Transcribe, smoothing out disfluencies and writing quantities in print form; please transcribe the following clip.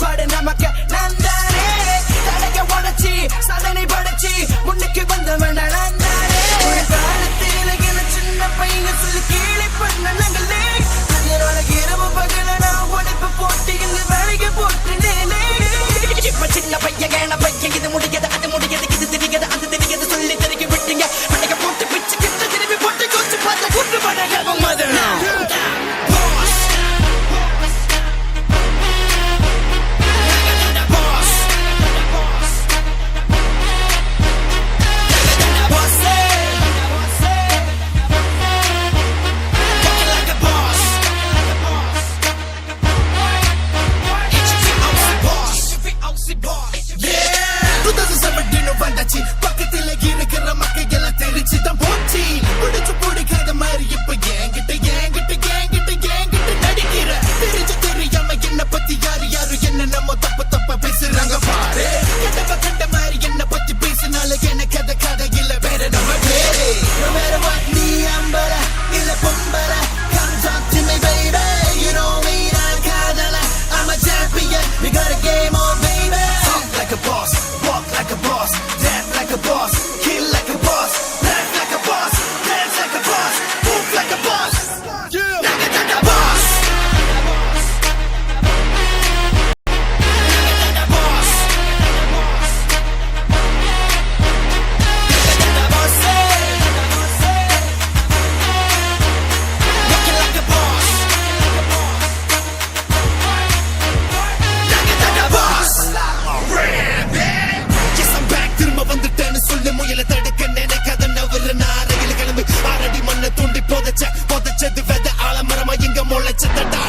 சாப்பாடு நமக்கு நான் தானே தடைக்க உடச்சி சாதனை படைச்சி முன்னுக்கு வந்தவன் நான் தானே காலத்தில் என சின்ன பையங்க சொல்லி கீழே பண்ண நாங்களே அதனால இரவு பகல நான் உழைப்பு போட்டு இந்த வேலைக்கு போட்டுனேனே இப்ப சின்ன பையன் கேன பையன் இது முடியாது அது முடியாது இது தெரியாது அது தெரியாது சொல்லி தெரிவிக்க விட்டீங்க அன்னைக்கு போட்டு பிச்சு கிட்ட திரும்பி போட்டு கோச்சு பார்த்த கூட்டு பண்ண மதர் பக்கத்துல இருக்கிற மக்கள் எல்லாம் தெரிச்சுதான் போச்சு பிடிச்சு பிடிக்காத மாதிரி இப்ப என்கிட்ட நடிக்கிற தெரிஞ்சு தெரியாம என்ன பத்தி யாரு என்ன நம்ம தப்ப பேசுறாங்க பாரு கண்ட மாதிரி என்ன பத்தி பேசினால எனக்கு அத கதை இல்ல வேற நம்ம பேரு வேற நீ அம்பல இல்ல பொம்பல come talk to me baby you know me நான் காதல I'm a champion we got a game on baby talk like a boss walk like a boss dance like a boss kill like a boss laugh like a boss dance like a boss move like a boss yeah like a boss முயல தடுக்க நினைக்காத நவரு நாரையில் கிளம்பி ஆரடி மண்ணை தூண்டி போதச்சது வெத ஆலமரமா இங்க முளைச்ச தட்டா